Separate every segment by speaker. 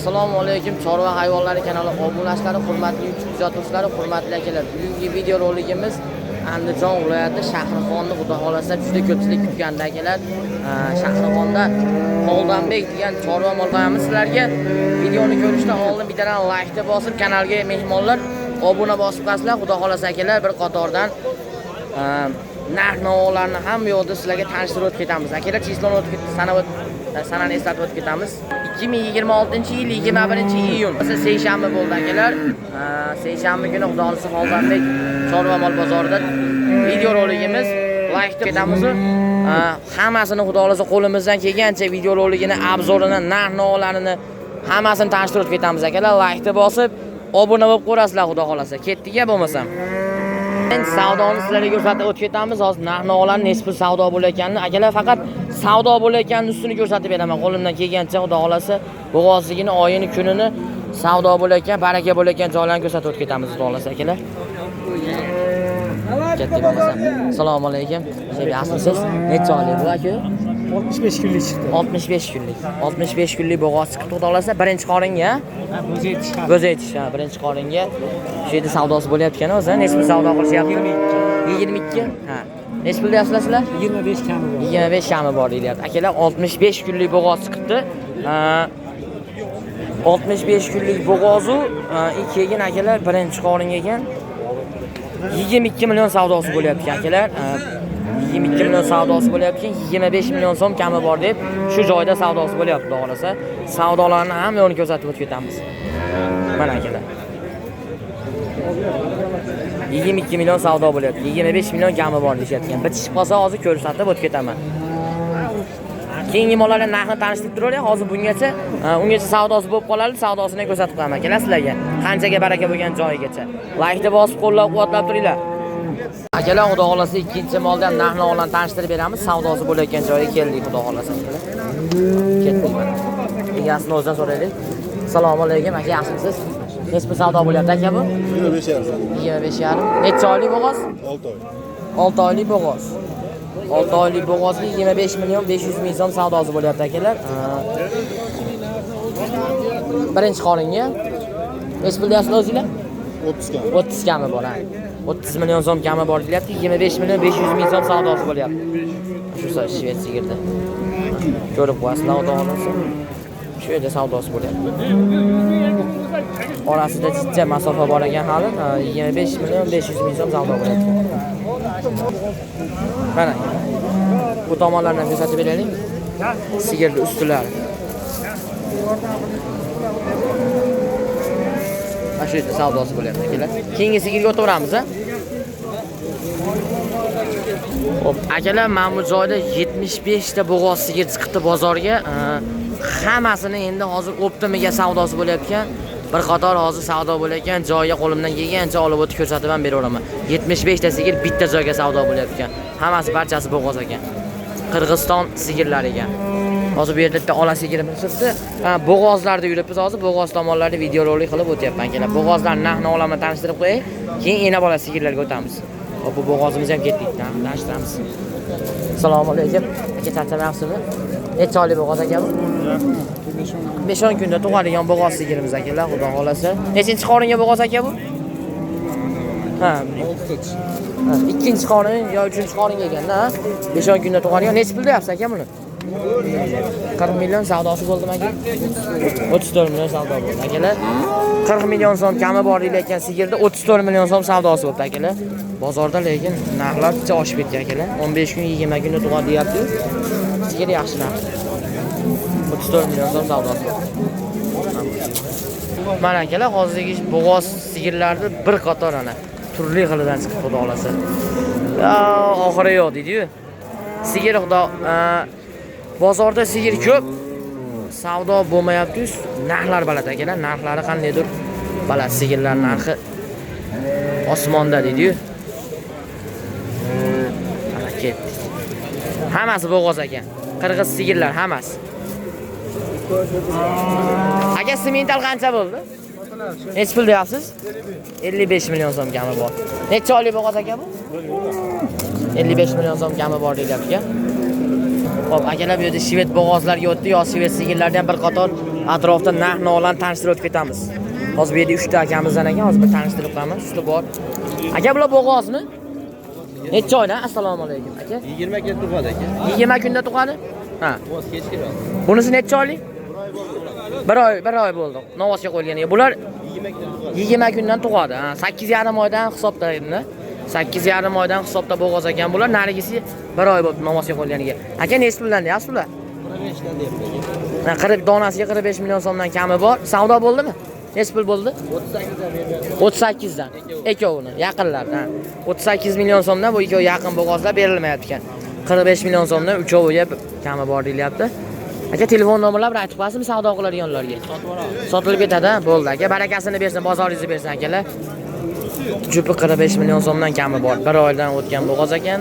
Speaker 1: Assalomu alaykum, Chorva hayvonlari kanali obunachilari, hurmatli YouTube kuzatuvchilari, hurmatli akalar. Bugungi video roligimiz Andijon viloyati Shahrixonni xudo xolasa juda ko'pchilik kutganda akalar. Shahrixonda Qoldonbek degan chorva mol qo'yamiz sizlarga. Videoni ko'rishdan oldin bitta like bosib, kanalga mehmonlar obuna bosib qo'yasizlar. Xudo xolasa akalar bir qatordan narx-navolarni ham bu yerda sizlarga tanishtirib o'tib ketamiz. Akalar, chislon o'tib sanani eslatib o'tib ketamiz. 2026-yil 21-iyun seshanba bo'ldi akalar. Seshanba kuni xudo xolasa Qoldonbek chorva mol bozorida video roligimiz like ketamiz. Hammasini xudo xolasa qo'limizdan kelgancha video roligini, obzorini, narx-navolarini hammasini tanishtirib ketamiz akalar. Like bosib, obuna bo'lib qo'rasizlar xudo xolasa. Ketdik-a bo'lmasam. Savdoni sizlarga ko'rsatib o'tib ketamiz. Hozir narx-navolar nisbi savdo bo'layotganini akalar faqat savdo bo'layotganini ustini ko'rsatib beraman. Qo'limdan kelgancha xudo xolasa bo'g'ozligini, oyini, kunini savdo bo'layotgan, baraka bo'layotgan joylarni ko'rsatib o'tib ketamiz xudo xolasa akalar. Ketdik bo'lmasam. Assalomu alaykum. Yaxshimisiz? Necha oylik bu aka?
Speaker 2: 65 kunlik chiqdi.
Speaker 1: 65 kunlik. 65 kunlik bo'g'oz chiqdi xudo xolasa. Birinchi qoringa, Bo'z aytish, birinchi qoringa shu yerda savdosi bo'layotgan o'zi. Nesbi savdo qilishyapti? 22. Ha. Nechi pul deyapsizlar sizlar?
Speaker 2: 25 kami bor.
Speaker 1: 25 kami bor deyapti. Akalar 65 kunlik bo'g'oz chiqdi. 65 kunlik bo'g'ozu keyin akalar birinchi qorin ekan 22 million savdosi bo'layapti akalar. 22 million savdosi bo'layapti, 25 million so'm kami bor deb shu joyda savdosi bo'layapti, xudo xolasa. Savdolarni ham yo'lni ko'rsatib o'tib ketamiz. Mana akalar. 22 million savdo bo'lyapti, 25 million kami bor deyapti. Bitishib qolsa hozir ko'rsatib o'tib ketaman. Keyingi mollarning narxini tanishtirib turaveray. Hozir ungacha savdosi bo'lib qoladi, savdosini ko'rsatib qo'yaman akalar sizlarga. Qanchaga baraka bo'lgan joyigacha. Like bosib qo'llab-quvvatlab turinglar. Akalar, xudo xolasa ikkinchi moldan narx-navolarni tanishtirib beramiz. Savdosi bo'layotgan joyga keldik, xudo xolasa. Ketdik mana. Egasini o'zidan so'raylik. Assalomu alaykum, aka, yaxshimisiz? Necha savdo bo'lyapti aka bu?
Speaker 3: 25,5.
Speaker 1: 25,5. Necha oylik bo'g'oz?
Speaker 3: 6 oy.
Speaker 1: 6 oylik bo'g'oz. 6 oylik bo'g'ozga 25 million 500 ming so'm savdosi bo'lyapti akalar. Birinchi qoringa necha pul deyapsizlar o'zinglar?
Speaker 3: 30 kami.
Speaker 1: 30 kami bor, ha. 30 million so'm kami bor deyapti. 25 million 500 ming so'm savdosi bo'lyapti. Shu Shvets sigirda. Ko'rib qo'yasizlar, xudo xolasa. Shu yerda savdosi bo'lyapti. Orasida jichcha masofa bor ekan hali. 25 million 500 ming so'm savdo bo'lyapti. Mana. Bu tomonlarni ham ko'rsatib beraylik. Sigirda ustilari. Mana shu yerda savdosi bo'lyapti akalar. Keyingi sigirga o'taveramiz, ha? Xo'p, akalar, mana bu joyda 75 ta bo'g'oz sigir chiqdi bozorga. Hammasini endi hozir optimiga savdosi bo'layotgan. Bir qator hozir savdo bo'layotgan joyga qo'limdan kelgancha olib o'tib ko'rsatib ham beraveraman. 75 ta sigir bitta joyga savdo bo'layotgan. Hammasi barchasi bo'g'oz ekan. Qirg'iziston sigirlari ekan. Hozir bu yerda bitta ola sigirimiz turibdi. Bo'g'ozlarda yuribmiz hozir. Bo'g'oz tomonlarida video rolik qilib o'tyapman akalar. Bo'g'ozlarning narx-navolarni tanishtirib qo'yay. Keyin yana bola sigirlarga o'tamiz. Hop, bu bo'g'ozimiz ham ketdik. Tanishtiramiz. Assalomu alaykum. Aka, charchamayapsizmi? Necha oylik bo'g'oz aka bu? 5-10 kunda tug'adigan bo'g'oz sigirimiz akalar, xudo xolasa. Nechinchi qoringa bo'g'oz aka bu? Ha, 6. Ikkinchi qorin yo 3-chi qoringa ekan-da, ha? 5-10 kunda tug'adigan. Necha pul deyapsiz aka buni? 40 million savdosi bo'ldimi aka? 34 million savdo bo'ldi akalar. 40 million so'm kami bor deyilgan sigirda 34 million so'm savdosi bo'ldi akalar. Bozorda lekin narxlar picha oshib ketgan akalar. 15 kun 20 kunda tug'adi deyapti. Sigir yaxshi narx. 34 million so'm savdosi. Mana akalar, hozirgi bo'g'oz sigirlarni bir qator ana turli xilidan chiqib xudo xolasa. Oxiri yo'q deydi-yu. Sigir xudo bozorda sigir ko'p, savdo bo'lmayapti, narxlar baland akalar. Narxlari qandaydir baland, sigirlar narxi osmonda deydi-yu. Mana ketdik. Hammasi bo'g'oz ekan. Qirg'iz sigirlar hammasi. Aka, semental qancha bo'ldi? Necha pul deyapsiz? 55 million so'm kami bor. Necha oylik bo'g'oz aka bu? 55 million so'm kami bor deyapti. Xo'p, akalar, bu yerda Shvets bo'g'ozlarga o'tdi, yo Shvets sigirlardan bir qator atrofda narx-navolarni tanishtirib o'tib ketamiz. Hozir bu yerda 3 ta akamizdan ekan, hozir bir tanishtirib qo'yamiz. Usti bor. Aka bular bo'g'ozmi? Necha oydan? Assalomu alaykum aka.
Speaker 3: 20 kun tug'adi aka.
Speaker 1: 20 kunda tug'adi? Ha.
Speaker 3: Kechki.
Speaker 1: Bunisi necha oylik? 1 oy bo'ldi. Novosga qo'yilganiga. Bular 20 kundan tug'adi. Ha, 8,5 oydan hisobda endi. 8,5 oydan hisobda bo'g'oz ekan. Bular narigisi 1 oy bo'ldi Novosga qo'yilganiga. Aka nechi puldan deyapsiz bular?
Speaker 3: 45 dan deyapman aka.
Speaker 1: 40 donasiga 45 million so'mdan kami bor. Savdo bo'ldimi? Nechi pul bo'ldi?
Speaker 3: 38 dan berdim.
Speaker 1: 38 dan. Ikkovini yaqinlar. 38 million so'mdan bu ikkovi yaqin bo'g'ozlar berilmayapti ekan. 45 million so'mdan uchoviga kami bor deyilyapti. Aka telefon nomerlari bilan aytib qo'yasizmi savdo qiladiganlarga? Sotilib ketadi, bo'ldi aka. Barakasini bersin, bozoringizni bersin akalar. Jupi 45 million so'mdan kami bor. 1 oydan o'tgan bo'g'oz ekan.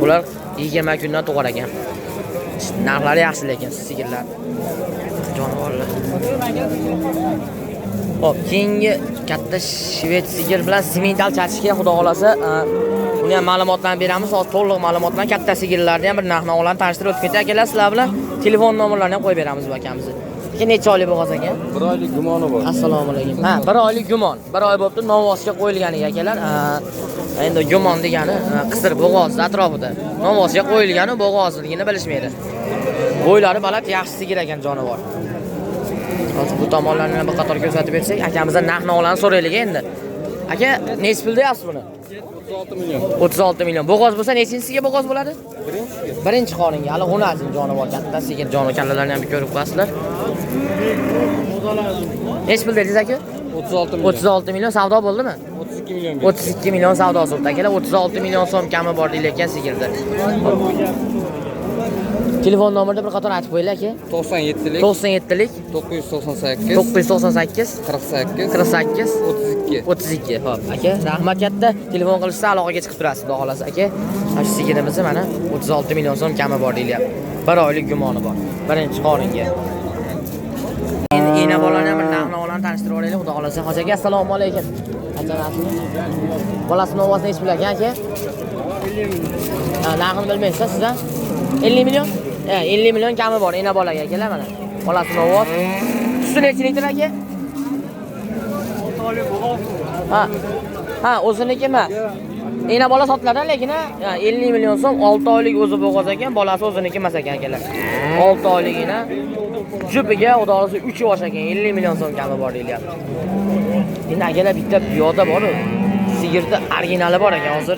Speaker 1: Bular 20 kundan tug'ar ekan. Narxlari yaxshi lekin sigirlar. Jonivorlar. Hop, keyingi katta shved sigir bilan semental chachishga xudo xolasa, uni ham ma'lumotlarni beramiz. Hozir to'liq ma'lumot bilan katta sigirlarni ham bir narx-navolarni tanishtirib o'tib ketay akalar. Sizlar bilan telefon nomerlarini ham qo'yib beramiz bu akamizni. Keyin necha oylik bo'g'oz ekan?
Speaker 3: 1 oylik gumoni bor.
Speaker 1: Assalomu alaykum. Ha, 1 oylik gumon. 1 oy bo'libdi Novosga qo'yilganiga akalar. Endi gumon degani qisir bo'g'oz atrofida. Novosga qo'yilgani bo'g'ozligini bilishmaydi. Bo'ylari baland, yaxshi sigir ekan jonivor. Hozir bu tomonlarni bir qator ko'rsatib bersak, akamizdan narx-navolarni so'raylik endi. Aka, nechi pul deyapsiz buni?
Speaker 3: 36 million.
Speaker 1: 36 million. Bo'g'oz bo'lsa nechinchisiga bo'g'oz bo'ladi? Birinchi qoringa. Hali g'unazin jonivor katta sigir joni kallalarni ham ko'rib qo'yasizlar. Nechi pul dedingiz aka?
Speaker 3: 36 million.
Speaker 1: 36 million savdo bo'ldimi?
Speaker 3: 32 million.
Speaker 1: 32 million savdosi bo'ldi akalar. 36 million so'm kami bor deyilayotgan sigirda. Telefon nomerni bir qator aytib qo'yinglar aka.
Speaker 3: 97lik
Speaker 1: 97lik
Speaker 3: 998
Speaker 1: 998
Speaker 3: 48
Speaker 1: 48
Speaker 3: 32.
Speaker 1: 32. Xo'p, aka, rahmat katta. Telefon qilishsa aloqaga chiqib turasiz, xudo xolasa aka. Shu sigirimizni mana 36 million so'm kami bor deyilyapti. 1 oylik gumoni bor. Birinchi qoringa. Endi ena bolani ham bir narx-navolarni tanishtirib olaylik, xudo xolasa. Hoji aka, assalomu alaykum. Qanchasi? Bolasini ovozi nechi pul ekan aka? 50 million. Ha, narxini bilmaysiz sizlar? 50 million? 50 million kami bor ena bolaga akalar mana. Bolasini ovoz. Suti necha litr aka? 6 oylik bo'g'oz. Ha, o'zinikimi? Ena bola sotiladi lekin 50 million so'm 6 oylik o'zi bo'g'oz ekan, bolasi o'ziniki emas ekan akalar. 6 oyligina jupiga xudosi 3 yosh ekan, 50 million so'm kami bor deyilyapti. Endi akalar bitta piyoda bor-ku. Sigirda originali bor ekan hozir.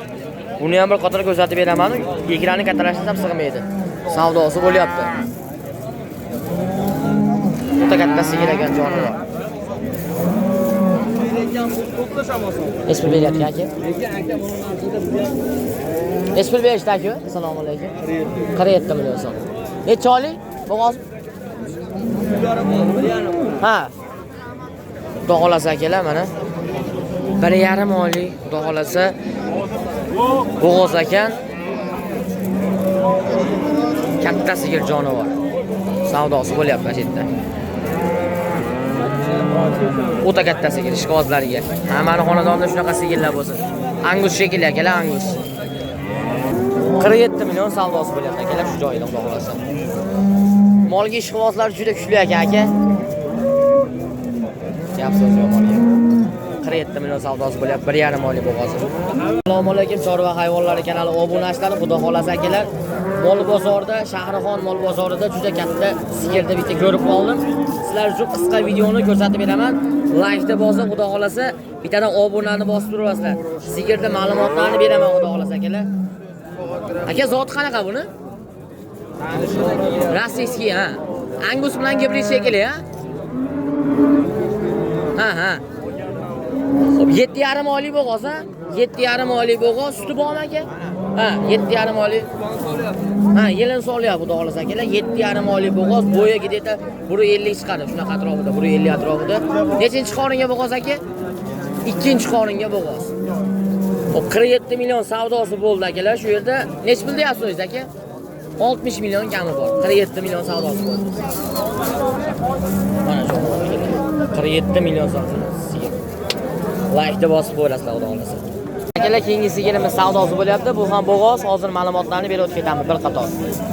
Speaker 1: Buni ham bir qator ko'rsatib beraman. Ekranni kattalashtirsam sig'maydi. Savdosi bo'lyapti. O'ta katta sigir ekan jonivor. Nechi pul beryapti aka? Nechi pul berishdi aka? Assalomu alaykum. 47 million so'm. Necha oylik? Bo'g'oz? Ha. Xudo xolasa akalar mana 1,5 oylik, xudo xolasa bo'g'oz ekan. Katta sigir jonivor. Savdosi bo'lyapti mana yerda. O'ta katta sigir ishqibozlariga. Hamma xonadonda shunaqa sigirlar bo'lsin. Angus shekilli akalar, angus. 47 million savdosi bo'lyapti akalar shu joyda, xudo xolasa. Molga ishqibozlar juda kuchli ekan aka. Yapsiz yo'q molga. 47 million savdosi bo'lyapti, 1,5 oylik bo'g'ozi. Assalomu alaykum, chorva hayvonlari kanali obunachilari, xudo xolasa akalar. Mol bozorida, Shahrixon mol bozorida juda katta sigirni bitta ko'rib qoldim. Sizlar uchun qisqa videoni ko'rsatib beraman. Like-da bosib, xudo xolasa, bittadan obunani bosib turasizlar. Sigirni ma'lumotlarini beraman, xudo xolasa akalar. Aka, zot qanaqa buni? Rossiyskiy, ha. Angus bilan gibrid shekilli, ha? Ha. 7,5 oylik bo'g'oz, ha? 7,5 oylik bo'g'oz, suti bormi aka? Ha, 7,5 oylik. Ha, yelin solyapti, xudo xolasa akalar. 7,5 oylik bo'g'oz, bo'yi gideta 150 chiqadi, shunaqa atrofida, 150 atrofida. Nechinchi qoringa bo'g'oz aka? Ikkinchi qoringa bo'g'oz. O 47 million savdosi bo'ldi akalar. Shu yerda nech pul deyapsiz aka? 60 million kami bor. 47 million savdosi bo'ldi. Mana shu 47 million savdosi. Like-da bosib qo'yasizlar, xudo xolasa. Akalar, keyingi sigirimiz savdosi bo'lyapti. Bu ham bo'g'oz. Hozir ma'lumotlarni berib o'tib ketamiz bir qator.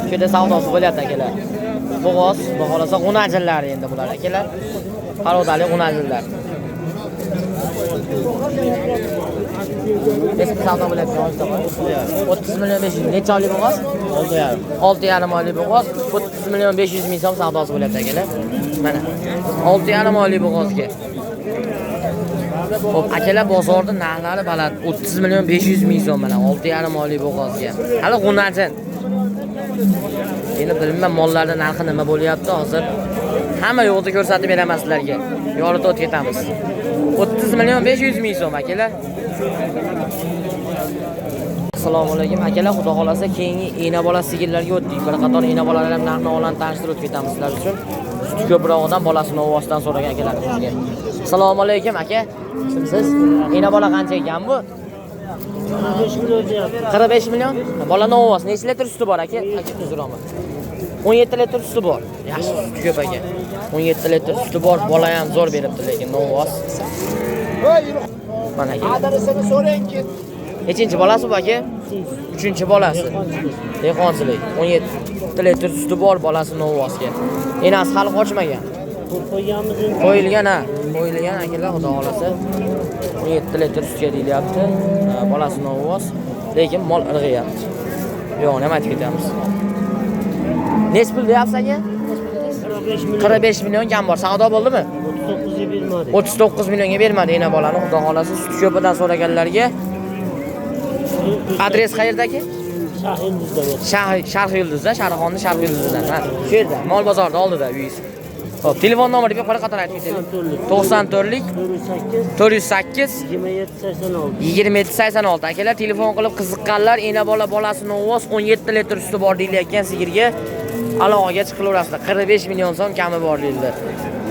Speaker 1: Shu yerda savdosi bo'lyapti akalar. bo'g'oz, xudo xolasa g'unajinlari endi bular akalar. Qarodali g'unajinlar. Eski savdo bo'lyapti hozir. 30 million 500. Necha oylik bo'g'oz? 6,5 oylik bo'g'oz. 30 million 500 ming so'm savdosi bo'lyapti akalar. Mana 6,5 oylik bo'g'ozga. Xo'p, akalar bozorda narxlari baland. 30 million 500 ming so'm mana 6,5 oylik bo'g'ozga. Hali g'unajin. Endi bilmayman mollarda narxi nima bo'lyapti hozir. Hamma yo'qda ko'rsatib beraman sizlarga. Yoritib o'tib ketamiz. 30 million 500 ming so'm akalar. Assalomu alaykum akalar, xudo xolasa keyingi ena bola sigirlarga o'tdik. Bir qator ena bolalar ham narxni olarni tanishtirib o'tib ketamiz sizlar uchun. Suti ko'prog'idan bolasini ovozdan so'ragan akalarimizga. Assalomu alaykum aka. Kimsiz? Ena bola qancha ekan bu?
Speaker 2: 45 million deyapti.
Speaker 1: 45 million. Bolani ovoz necha litr suti bor aka? Aka uzromi. 17 litr suti bor. Yaxshi suti ko'p aka. 17 litr suti bor, bola ham zo'r beribdi lekin ovoz. Mana aka.
Speaker 2: Adresini so'rangki.
Speaker 1: Nechinchi bolasi bu aka? 3-bolasi. Dehqonchilik. 17 litr suti bor bolasini ovozga. Enasi hali qochmagan.
Speaker 2: Qo'yganmiz endi.
Speaker 1: Qo'yilgan ha. Qo'yilgan akalar xudo xolasa. 17 litr sutga deyilyapti. Bolasini ovoz. Lekin mol irg'iyapti. Yo'q, nima aytib ketamiz. Nech pul deyapsiz aka? 45 million kam bor. Savdo bo'ldimi?
Speaker 2: 39 ga bermadi.
Speaker 1: 39 millionga bermadi ena bolani. Xudo xolasa sut ko'pidan so'raganlarga. Adres qayerdagi? Sharq Yulduzda, Sharxonning Sharq Yulduzidan. Ha, shu yerda, Mol bozorida oldida uyingiz. Xo'p, telefon nomeri bir qora qator aytib ketaylik. 94lik 408 2786 akalar telefon qilib qiziqqanlar, ena bola bolasini ovoz 17 litr suti bor deyilayotgan sigirga aloqaga chiqilaverasizlar. 45 million so'm kami bor deyildi.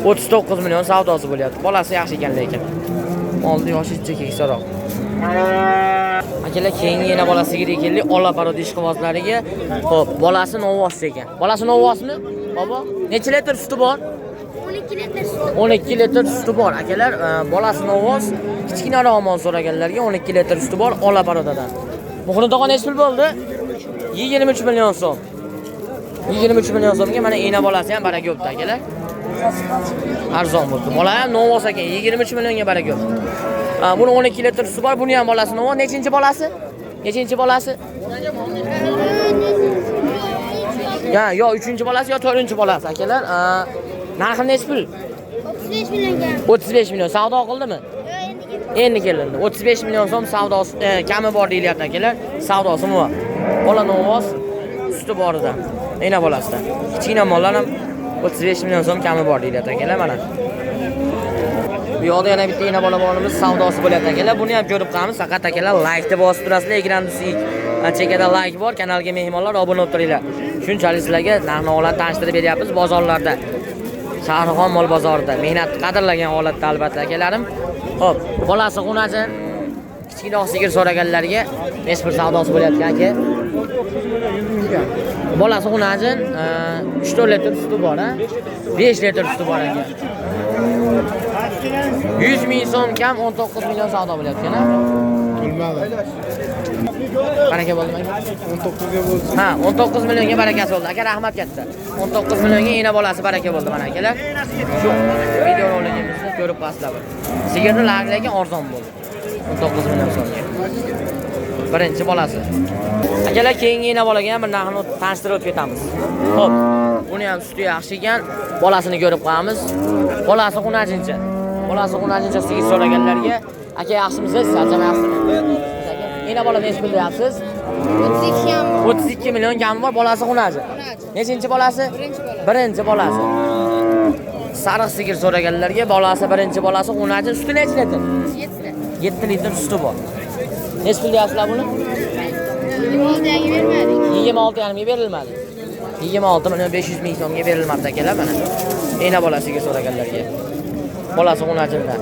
Speaker 1: 39 million savdosi bo'lyapti. Bolasi yaxshi ekan lekin. Molni yoshi keksaroq. Akalar keyingi ena bola sigirga keldik, olaparo dishqivozlariga. Xo'p, bolasini ovoz ekan. Bolasini ovozmi? Bobo, necha litr suti bor?
Speaker 4: 12 litr suti.
Speaker 1: 12 litr suti bor akalar. Bolasini ovoz kichkinaroq mol so'raganlarga 12 litr suti bor olaparodadan. Muxrin tog'a necha pul bo'ldi? 23 million so'm. 23 million so'mga mana ena bolasi ham baraka yo'qdi akalar. Arzon bo'ldi. Bola ham novoz ekan, 23 millionga baraka yo'q. Buni 12 litr suti bor, buni ham bolasini ovoz. Nechinchi bolasi? Nechinchi bolasi? Yo 3-bolasi yo 4-bolasi akalar. Narxi necha pul?
Speaker 4: 35 millionga.
Speaker 1: 35 million savdo qildimi? Endi kelindi. 35 million so'm savdosi kami bor deyilyapti akalar. Savdosi bor. Bolani ovoz suti boridan. Ena bolasidan. Kichkina mollar ham 35 million so'm kami bor deyilyapti akalar mana. Bu yoqda yana bitta ena bola borimiz savdosi bo'lyapti akalar. Buni ham ko'rib qolamiz. Faqat akalar like deb bosib turasizlar. Ekran ustida chekada like bor. Kanalga mehmonlar obuna bo'lib turinglar. Shunchalik sizlarga narx-navolarni tanishtirib beryapmiz bozorlarda. Sharxon mol bozorida mehnat qadrlagan holatda albatta akalarim. Xo'p, bolasi g'unajin kichkina sigir so'raganlarga nespir savdosi bo'layotgan aka. Bolasi g'unajin 3-4 litr suti bor, ha? 5 litr suti bor aka. 100 ming so'm kam 19 million savdo bo'layotgan, ha? Baraka bo'ldimi aka?
Speaker 2: 19 ga bo'lsa.
Speaker 1: Ha, 19 millionga barakasi bo'ldi. Aka rahmat katta. 19 millionga ena bolasi baraka bo'ldi mana akalar. Shu video roligimizni ko'rib qolsizlar. Sigirni lekin arzon bo'ldi. 19 million so'mga. Birinchi bolasi. Akalar keyingi ena bolaga ham bir narxni tanishtirib o'tib ketamiz. Xo'p, buni ham suti yaxshi ekan. Bolasini ko'rib qo'yamiz. Bolasi g'unajincha. Bolasi g'unajincha sigir so'raganlarga aka yaxshimisiz? Charchamayapsizmi? Ena bola nech pul deyapsiz?
Speaker 4: 32 ham.
Speaker 1: 32 million kami bor, bolasi g'unaji. Nechinchi bolasi? Birinchi bolasi. Sariq sigir so'raganlarga bolasi birinchi bolasi g'unaji. Suti necha litr? 7 litr suti bor. Nech pul deyapsizlar buni?
Speaker 4: 26 ga bermadik.
Speaker 1: 26 yarimga berilmadi. 26 million 500 ming so'mga berilmoqda akalar mana. Ena bolasiga so'raganlarga. Bolasi g'unajinda.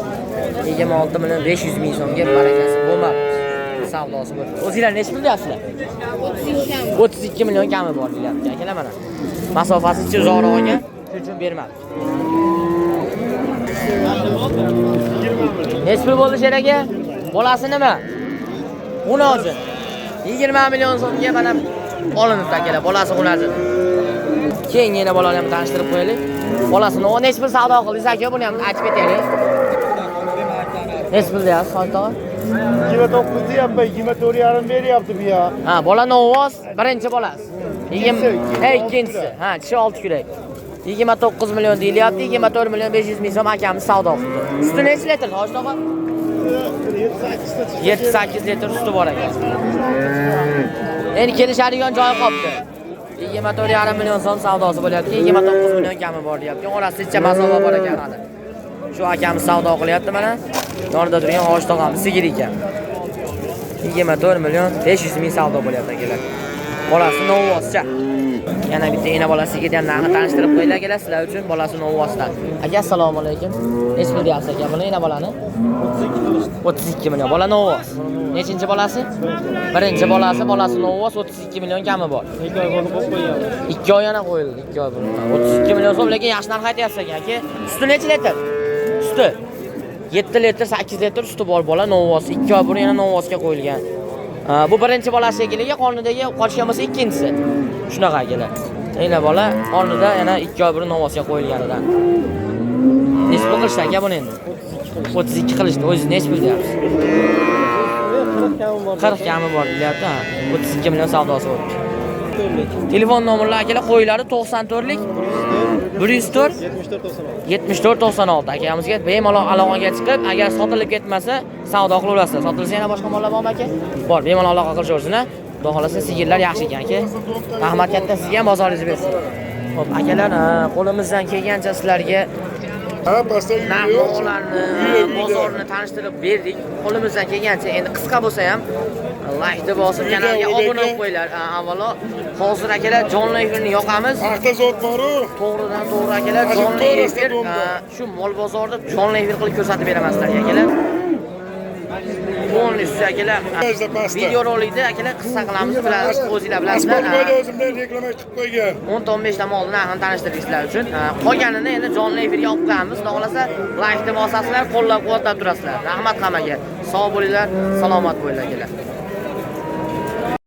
Speaker 1: 26 million 500 ming so'mga barakasi bo'lmadi. Savdosi bo'ldi. O'zinglar nech pul deyapsizlar?
Speaker 4: 32 ham.
Speaker 1: 32 million kami bor deyapti akalar mana. Masofasi uzoqroq ekan, shuning uchun bermadi. Nech pul bo'ldi sher aka? Bolasi nima? G'unajin. 20 million so'mga mana olinibdi akalar, bolasi g'unajin. Keyin yana bolani ham tanishtirib qo'yaylik. Bolasini o nechi pul savdo qildingiz aka, buni ham aytib ketaylik. Nechi pul deyapsiz, Xolid aka?
Speaker 2: 29 deyapman, 24,5 beryapti bu ya.
Speaker 1: Ha, bola novvoz, birinchi bolasi. Ikkinchisi. Ha, kishi 6 kurak. 29 million deyilyapti, 24 million 500 ming so'm akamiz savdo qildi. Suti necha litr, Xolid aka? 7-8 litr suti bor ekan. Endi kelishadigan joyi qolibdi. 24,5 million so'm savdosi bo'lyapti, 29 million kami bor deyapti. Orasida masofa bor ekan hali. Shu akamiz savdo qilyapti mana. Yonida turgan Xolid tog'amiz sigir ekan. 24 million 500 ming savdo bo'lyapti akalar. Bolasi novvozcha. Yana bitta ena bolasiga ham narxni tanishtirib qo'yinglar akalar sizlar uchun, bolasi novvozdan. Aka, assalomu alaykum. Nechi pul deyapsiz aka buni ena bolani? 32 million. Bola novvoz. Nechinchi bolasi? Birinchi bolasi novvoz, 32 million kami bor.
Speaker 2: 2 oy bo'lib qo'ygan.
Speaker 1: 2 oy yana qo'yildi, 2 oy bo'lib. 32 million so'm, lekin yaxshi narx aytyapsiz aka. Suti necha litr? Suti 7 litr, 8 litr suti bor bola novvoz. 2 oy burun yana novvozga qo'yilgan. Bu birinchi bolasi shekilliga, qornidagi qolishgan bo'lsa ikkinchisi. Shunaqa akalar. Ena bola qornida yana 2 oy burun novvozga qo'yilganidan. Nechi pul qilishdi aka buni endi? 32 qilishdi. O'zingiz nechi pul deyapsiz? 40 kami bor deyapti. 32 million savdosi bo'ldi. Telefon nomerlari akalar qo'yiladi 94lik 104 74 96 akamizga bemalol aloqaga chiqib, agar sotilib ketmasa savdo qilaverasiz. Sotilsa yana boshqa mollar bormi aka? Bor, bemalol aloqa qilishaversinlar. Xudo xolasa sigirlar yaxshi ekan aka. Rahmat katta sizga ham bozoringiz bersin. Xo'p, akalar, qo'limizdan kelgancha sizlarga narxlarni, bozorni tanishtirib berdik. Qo'limizdan kelgancha endi qisqa bo'lsa ham like bosib kanalga obuna bo'lib qo'yinglar. Avvalo, hozir akalar jonli efirni yoqamiz.
Speaker 5: Avtozot bor-ku.
Speaker 1: To'g'ridan to'g'ri akalar, jonli efir shu mol bozorda jonli efir qilib ko'rsatib beraman sizlarga akalar. Polniy akalar. Video rolikda akalar qissa qilamiz, bilasiz, o'zingizlar bilasizlar.
Speaker 5: O'zimdan reklama chiqib qo'ygan.
Speaker 1: 10-15 ta molni narxini tanishtirdik sizlar uchun. Qolganini endi jonli efirga olib qo'yamiz. Xudo xolasa like deb bosasizlar, qo'llab-quvvatlab turasizlar. Rahmat hammaga. Sog' bo'linglar, salomat bo'linglar akalar.